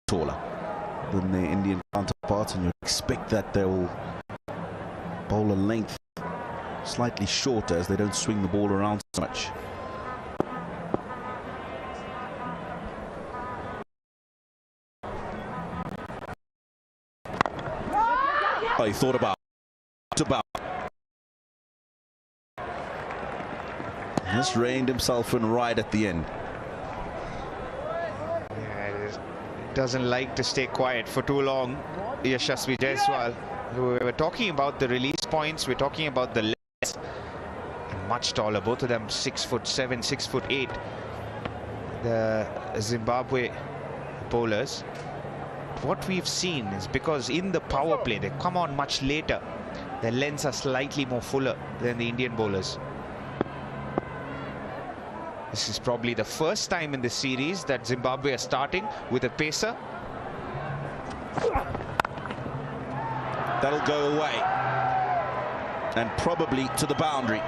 taller than their Indian counterparts, and you expect that they'll bowl a length slightly shorter as they don't swing the ball around so much. Oh, he thought about. Just reined himself in right at the end. Yeah, it doesn't like to stay quiet for too long. Yashasvi Jaiswal. We were talking about the release points. We're talking about the legs. Much taller, both of them 6'7", 6'8". The Zimbabwe bowlers. What we've seen is because in the power play they come on much later. Their lengths are slightly more fuller than the Indian bowlers. This is probably the first time in this series that Zimbabwe are starting with a pacer. That'll go away. And probably to the boundary.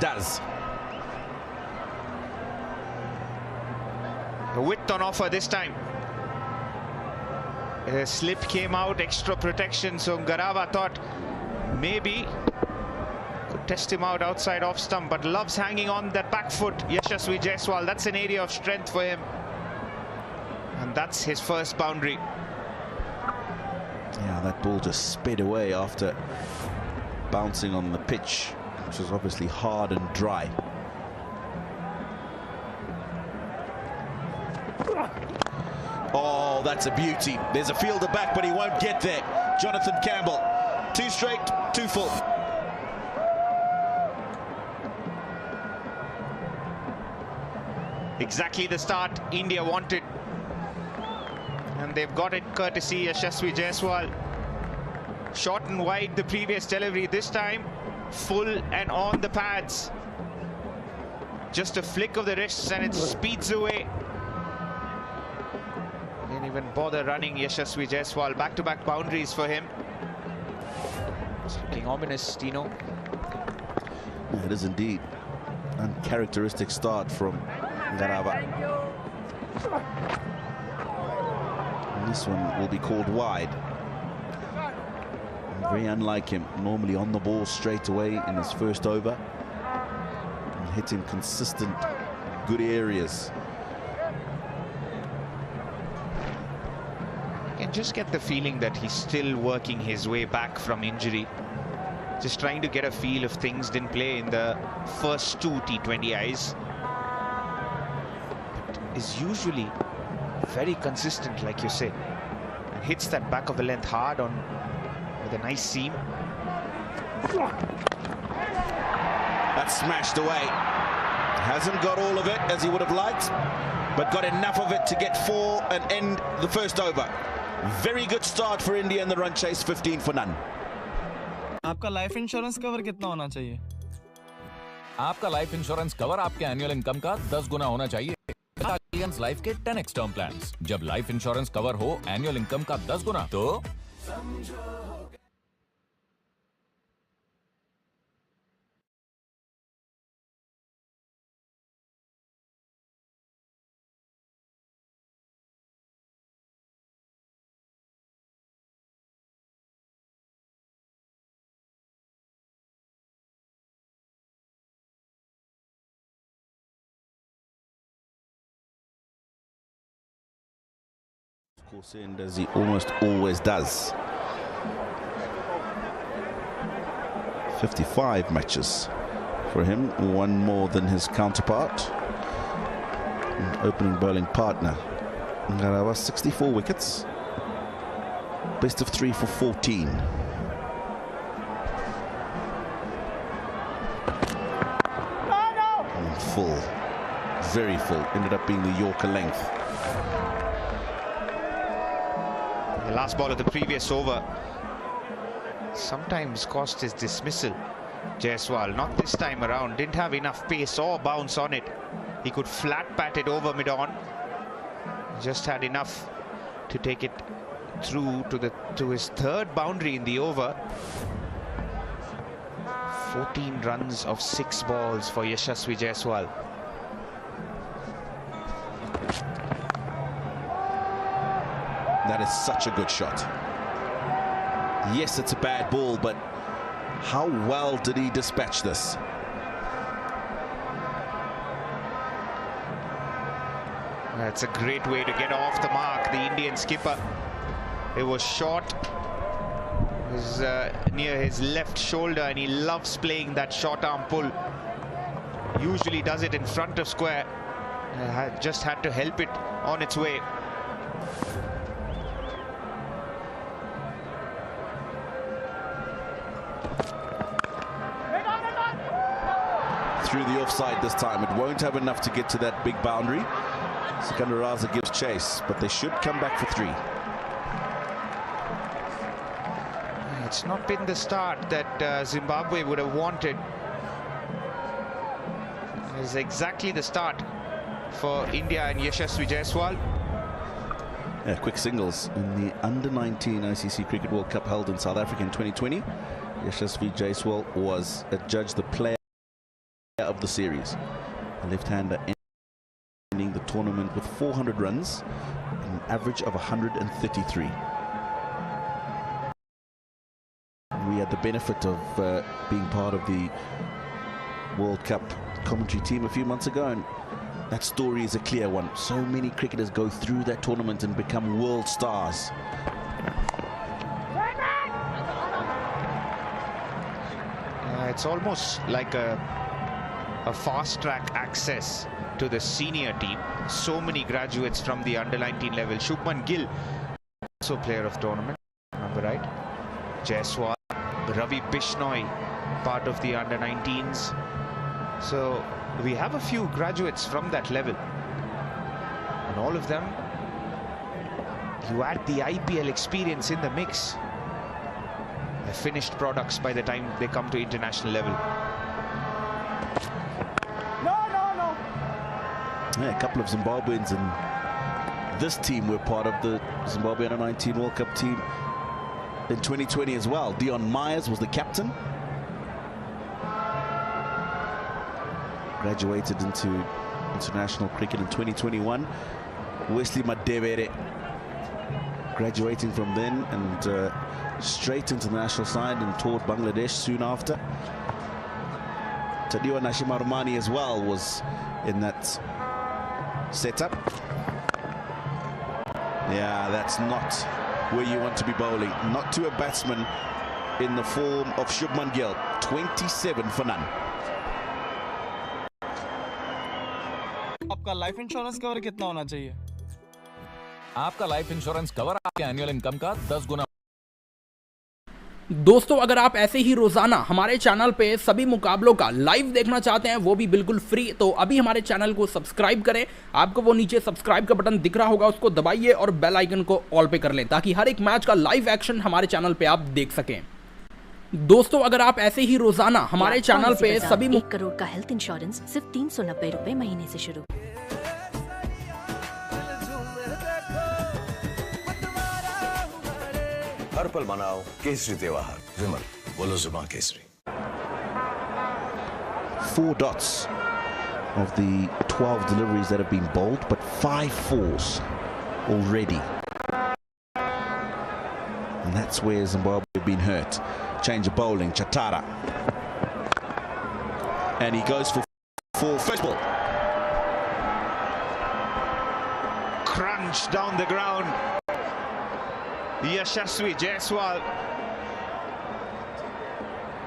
Does. A width on offer this time. A slip came out, extra protection, so Garava thought maybe could test him out outside off stump, but loves hanging on that back foot. Yashasvi Jaiswal, that's an area of strength for him. And that's his first boundary. Yeah, that ball just sped away after bouncing on the pitch, which was obviously hard and dry. Oh, that's a beauty. There's a fielder back, but he won't get there. Jonathan Campbell. 2 straight, 2 full. Exactly the start India wanted. And they've got it courtesy Yashasvi Jaiswal. Short and wide the previous delivery. This time, full and on the pads. Just a flick of the wrists and it speeds away. Didn't even bother running Yashasvi Jaiswal. Back-to-back boundaries for him. It's looking ominous, Tino. Yeah, it is indeed. Uncharacteristic start from Garava. And this one will be called wide. And very unlike him. Normally on the ball straight away in his first over. And hitting consistent, good areas. You can just get the feeling that he's still working his way back from injury. Just trying to get a feel if things didn't play in the first 2 T20Is. But is usually very consistent, like you say. And hits that back of the length hard on with a nice seam. That's smashed away. Hasn't got all of it as he would have liked, but got enough of it to get 4 and end the first over. Very good start for India in the run chase, 15 for none. आपका life insurance cover कितना होना चाहिए? आपका life insurance cover आपके annual income का 10 गुना होना चाहिए। Aliens life के 10x टर्म प्लान्स। जब लाइफ इंश्योरेंस कवर हो एनुअल इनकम का 10 गुना तो Course in as he almost always does. 55 matches for him, 1 more than his counterpart. Opening bowling partner Garava, 64 wickets, best of 3 for 14. And full, very full, ended up being the Yorker length. The last ball of the previous over sometimes cost his dismissal. Jaiswal, not this time around, didn't have enough pace or bounce on it. He could flat pat it over mid-on. Just had enough to take it through to his 3rd boundary in the over. 14 runs of 6 balls for Yashasvi Jaiswal. That is such a good shot. Yes, it's a bad ball, but how well did he dispatch this? That's a great way to get off the mark, the Indian skipper. It was short. It was near his left shoulder, and he loves playing that short arm pull. Usually does it in front of square. Just had to help it on its way. Through the offside this time. It won't have enough to get to that big boundary. Sikandar Raza gives chase, but they should come back for 3. It's not been the start that Zimbabwe would have wanted. It's exactly the start for India and Yashasvi Jaiswal. Yeah, quick singles in the Under-19 ICC Cricket World Cup held in South Africa in 2020. Yashasvi Jaiswal was adjudged the player of the series. A left-hander ending the tournament with 400 runs, an average of 133. We had the benefit of being part of the World Cup commentary team a few months ago, and that story is a clear one. So many cricketers go through that tournament and become world stars. It's almost like a fast-track access to the senior team. So many graduates from the under-19 level. Shubman Gill, also player of tournament, remember right? Jaiswal, Ravi Bishnoi, part of the under-19s. So we have a few graduates from that level, and all of them, you add the IPL experience in the mix, they're finished products by the time they come to international level. Yeah, a couple of Zimbabweans in this team were part of the Zimbabwe Under-19 World Cup team in 2020 as well. Dion Myers was the captain. Graduated into international cricket in 2021. Wesley Madevere graduating from then and straight into the national side and toured Bangladesh soon after. Tadiwa Nashimarumani as well was in that setup. Yeah, that's not where you want to be bowling. Not to a batsman in the form of Shubman Gill. 27 for none. आपका life insurance cover कितना होना चाहिए? आपका life insurance cover आपके annual income का 10 गुना। दोस्तों, अगर आप ऐसे ही रोजाना हमारे चैनल पे सभी मुकाबलों का लाइव देखना चाहते हैं, वो भी बिल्कुल फ्री, तो अभी हमारे चैनल को सब्सक्राइब करें। आपको वो नीचे सब्सक्राइब का बटन दिख रहा होगा, उसको दबाइए और बेल आइकन को ऑल पे कर लें, ताकि हर एक मैच का लाइव एक्शन हमारे चैनल पे आप देख सकें। दोस्तों, अगर आप ऐसे ही रोजाना हमारे चैनल पे सभी 1 करोड़ का हेल्थ इंश्योरेंस सिर्फ 390 रुपए महीने से शुरू। हर पल मनाओ केसरी त्योहार, विमल बोलो जुबान Kesari. 4 dots of the 12 deliveries that have been bowled, but 5 fours already. And that's where Zimbabwe have been hurt. Change of bowling, Chatara. And he goes for first ball. Crunch down the ground. Yashasvi Jaiswal.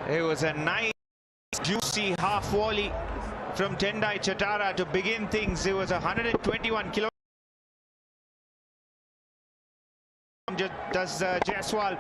It was a nice, juicy half volley from Tendai Chatara to begin things. It was 121 kilograms. Does Jaiswal.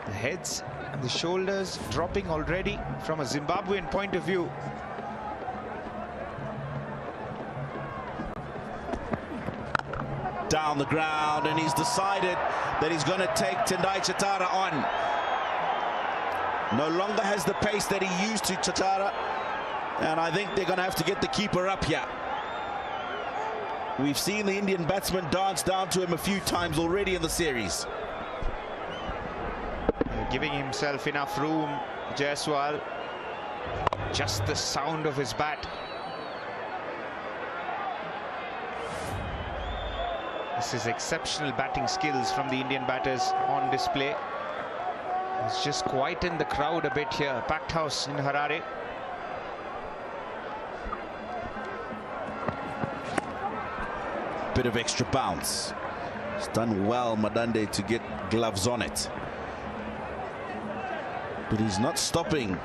The heads and the shoulders dropping already from a Zimbabwean point of view. Down the ground, and he's decided that he's going to take Tendai Chatara on. No longer has the pace that he used to, Chatara, and I think they're going to have to get the keeper up here. We've seen the Indian batsman dance down to him a few times already in the series. Giving himself enough room, Jaiswal. Just the sound of his bat. This is exceptional batting skills from the Indian batters on display. It's just quietened the crowd a bit here. Packed house in Harare. Bit of extra bounce. It's done well, Madande, to get gloves on it. But he's not stopping